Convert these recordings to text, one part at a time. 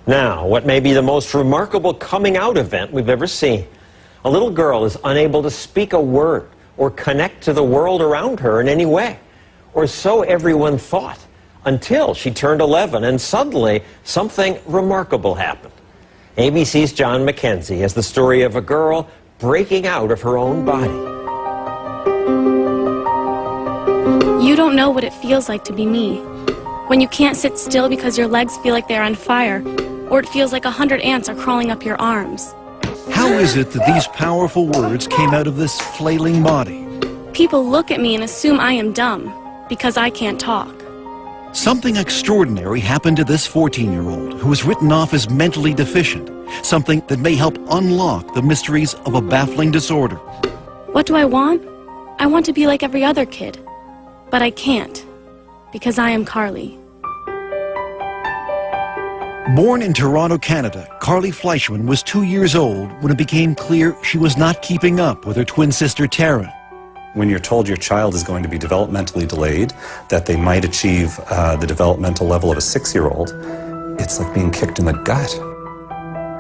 Now, what may be the most remarkable coming out event we've ever seen. A little girl is unable to speak a word or connect to the world around her in any way. Or so everyone thought, until she turned 11 and suddenly something remarkable happened. ABC's John McKenzie has the story of a girl breaking out of her own body. You don't know what it feels like to be me. When you can't sit still because your legs feel like they're on fire, or it feels like 100 ants are crawling up your arms. How is it that these powerful words came out of this flailing body? People look at me and assume I am dumb because I can't talk. Something extraordinary happened to this 14-year-old who was written off as mentally deficient, something that may help unlock the mysteries of a baffling disorder. What do I want? I want to be like every other kid, but I can't because I am Carly. Born in Toronto, Canada, Carly Fleischman was 2 years old when it became clear she was not keeping up with her twin sister Tara. When you're told your child is going to be developmentally delayed, that they might achieve the developmental level of a 6-year-old, it's like being kicked in the gut.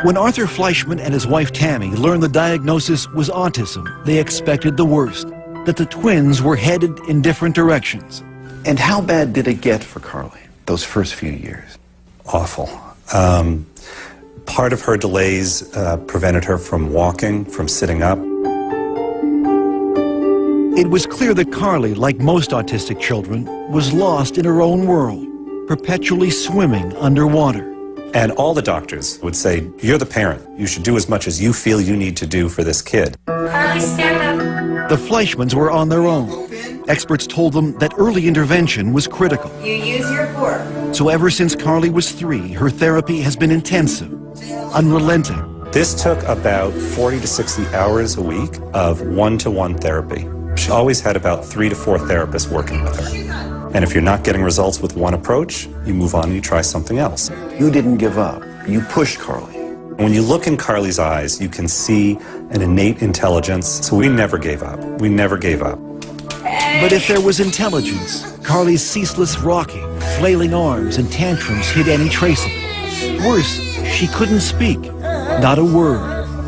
When Arthur Fleischman and his wife Tammy learned the diagnosis was autism, they expected the worst, that the twins were headed in different directions. And how bad did it get for Carly, those first few years? Awful. Part of her delays prevented her from walking, from sitting up. It was clear that Carly, like most autistic children, was lost in her own world, perpetually swimming underwater. And all the doctors would say, you're the parent. You should do as much as you feel you need to do for this kid. Carly, stand up. The Fleischmans were on their own. Experts told them that early intervention was critical. You use your fork. So ever since Carly was 3, her therapy has been intensive, unrelenting. This took about 40 to 60 hours a week of one-to-one therapy. She always had about 3 to 4 therapists working with her. And if you're not getting results with one approach, you move on and you try something else. You didn't give up. You pushed Carly. When you look in Carly's eyes, you can see an innate intelligence. So we never gave up. We never gave up. But if there was intelligence, Carly's ceaseless rocking, flailing arms, and tantrums hid any trace of it. Worse, she couldn't speak, not a word.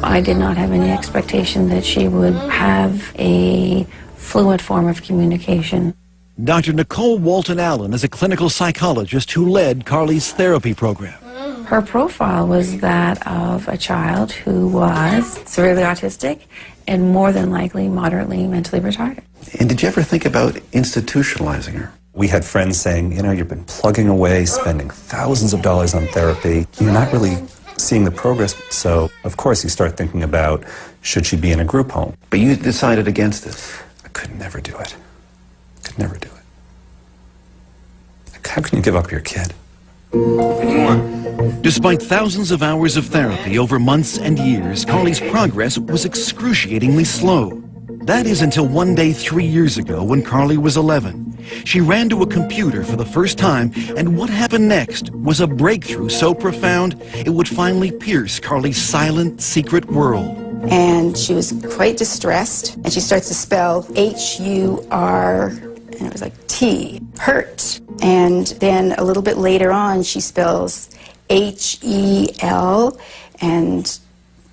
I did not have any expectation that she would have a fluent form of communication. Dr. Nicole Walton-Allen is a clinical psychologist who led Carly's therapy program. Her profile was that of a child who was severely autistic and more than likely moderately mentally retarded. And did you ever think about institutionalizing her? We had friends saying, you know, you've been plugging away, spending thousands of dollars on therapy. You're not really seeing the progress. So, of course, you start thinking about, should she be in a group home? But you decided against it. I could never do it. Could never do it. How can you give up your kid? Despite thousands of hours of therapy over months and years, Carly's progress was excruciatingly slow. That is until one day 3 years ago when Carly was 11. She ran to a computer for the first time, and what happened next was a breakthrough so profound it would finally pierce Carly's silent, secret world. And she was quite distressed, and she starts to spell H-U-R, and it was like T, hurt. And then a little bit later on, she spells H-E-L, and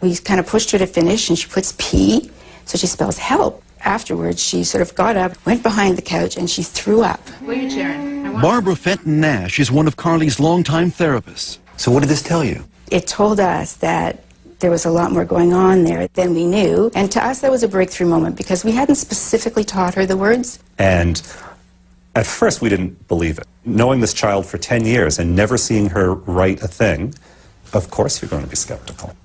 we kind of pushed her to finish, and she puts P, so she spells help. Afterwards, she sort of got up, went behind the couch, and she threw up. What are you cheering? Barbara Fenton Nash is one of Carly's longtime therapists. So what did this tell you? It told us that there was a lot more going on there than we knew. And to us, that was a breakthrough moment because we hadn't specifically taught her the words. And at first, we didn't believe it. Knowing this child for 10 years and never seeing her write a thing, of course you're going to be skeptical.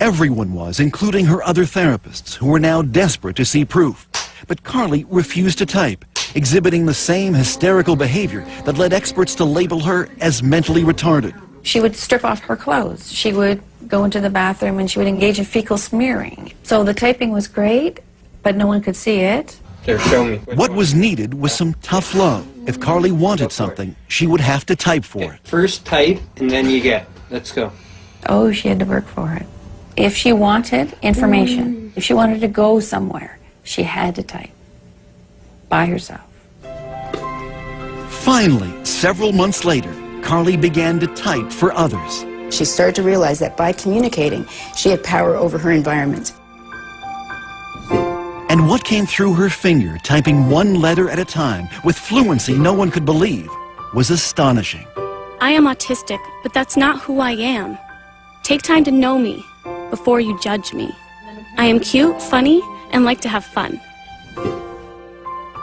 Everyone was, including her other therapists, who were now desperate to see proof. But Carly refused to type, exhibiting the same hysterical behavior that led experts to label her as mentally retarded. She would strip off her clothes. She would go into the bathroom and she would engage in fecal smearing. So the typing was great, but no one could see it. Here, show me. What was needed was some tough love. If Carly wanted something, she would have to type for it. First type, and then you get. Let's go. Oh, she had to work for it. If she wanted information, if she wanted to go somewhere, she had to type by herself. Finally, several months later, Carly began to type for others. She started to realize that by communicating, she had power over her environment. And what came through her finger, typing one letter at a time, with fluency no one could believe, was astonishing. I am autistic, but that's not who I am. Take time to know me before you judge me. I am cute, funny, and like to have fun.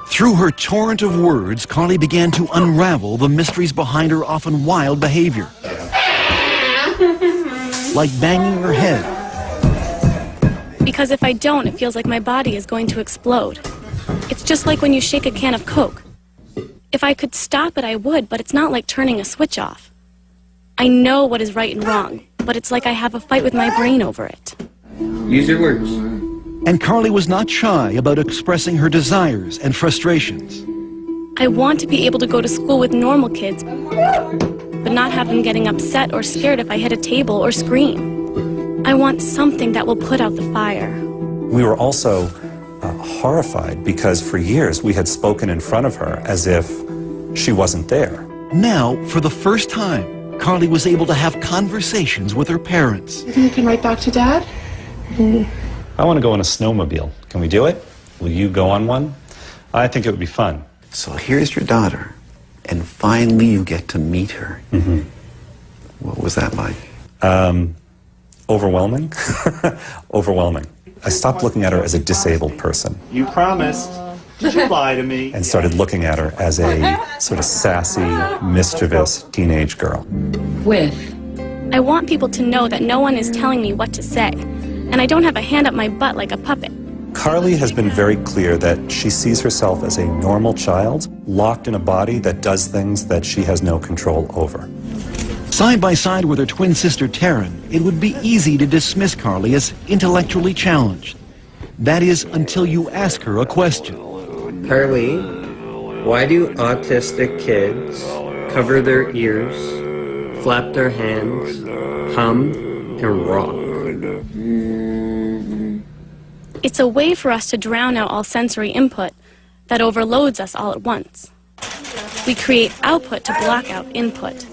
Through her torrent of words, Carly began to unravel the mysteries behind her often wild behavior. Like banging her head. Because if I don't, it feels like my body is going to explode. It's just like when you shake a can of Coke. If I could stop it, I would, but it's not like turning a switch off. I know what is right and wrong, but it's like I have a fight with my brain over it. Use your words. And Carly was not shy about expressing her desires and frustrations. I want to be able to go to school with normal kids, but not have them getting upset or scared if I hit a table or scream. I want something that will put out the fire. We were also horrified because for years we had spoken in front of her as if she wasn't there. Now, for the first time, Carly was able to have conversations with her parents. You think you can write back to Dad? I want to go on a snowmobile. Can we do it? Will you go on one? I think it would be fun. So here's your daughter, and finally you get to meet her. Mm-hmm. What was that like? Overwhelming. Overwhelming. I stopped looking at her as a disabled person. You promised. Did you lie to me? And started looking at her as a sort of sassy, mischievous teenage girl. I want people to know that no one is telling me what to say, and I don't have a hand up my butt like a puppet. Carly has been very clear that she sees herself as a normal child, locked in a body that does things that she has no control over. Side by side with her twin sister Taryn, it would be easy to dismiss Carly as intellectually challenged. That is, until you ask her a question. Carly, why do autistic kids cover their ears, flap their hands, hum, and rock? It's a way for us to drown out all sensory input that overloads us all at once. We create output to block out input.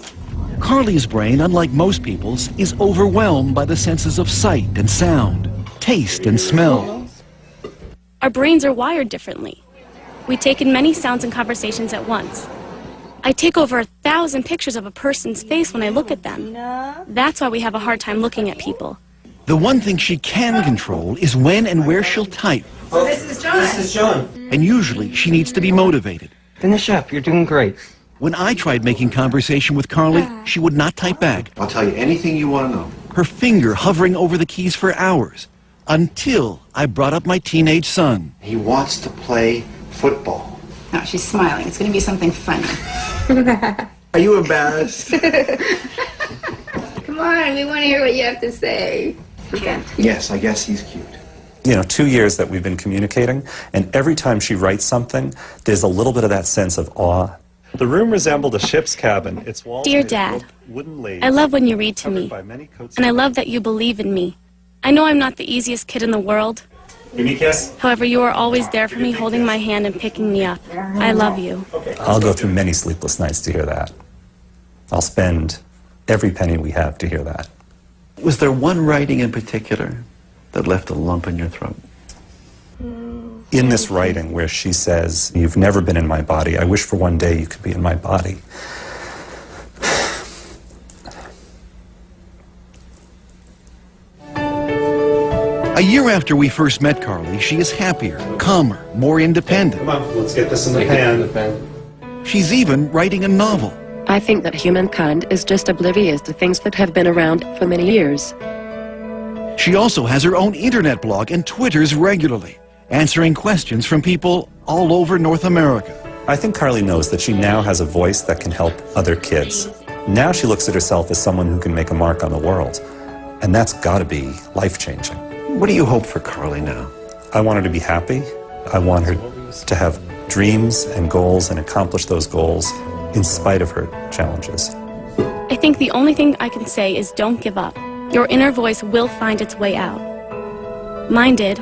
Carly's brain, unlike most people's, is overwhelmed by the senses of sight and sound, taste and smell. Our brains are wired differently. We take in many sounds and conversations at once. I take over 1,000 pictures of a person's face when I look at them. That's why we have a hard time looking at people. The one thing she can control is when and where she'll type. Oh, this is John. This is John. And usually she needs to be motivated. Finish up. You're doing great. When I tried making conversation with Carly, she would not type back, I'll tell you anything you want to know. her finger hovering over the keys for hours, until I brought up my teenage son. He wants to play football. No, she's smiling. It's going to be something funny. Are you embarrassed? Come on, we want to hear what you have to say. Yes, I guess he's cute. 2 years that we've been communicating, and every time she writes something, there's a little bit of that sense of awe. The room resembled a ship's cabin. Its walls Dear made of Dad, wooden laths, I love when you read to covered me, by many coats and I of- love that you believe in me. I know I'm not the easiest kid in the world. Give me a kiss. However, you are always there for me, holding my hand and picking me up. I love you. I'll go through many sleepless nights to hear that. I'll spend every penny we have to hear that. Was there one writing in particular that left a lump in your throat? In this writing where she says, "You've never been in my body. I wish for one day you could be in my body." A year after we first met Carly, she is happier, calmer, more independent. Come on, let's get this in the pan. She's even writing a novel. I think that humankind is just oblivious to things that have been around for many years. She also has her own internet blog and twitters regularly, answering questions from people all over North America. I think Carly knows that she now has a voice that can help other kids. Now she looks at herself as someone who can make a mark on the world. And that's got to be life-changing. What do you hope for Carly now? I want her to be happy. I want her to have dreams and goals and accomplish those goals in spite of her challenges. I think the only thing I can say is don't give up. Your inner voice will find its way out. Mine did.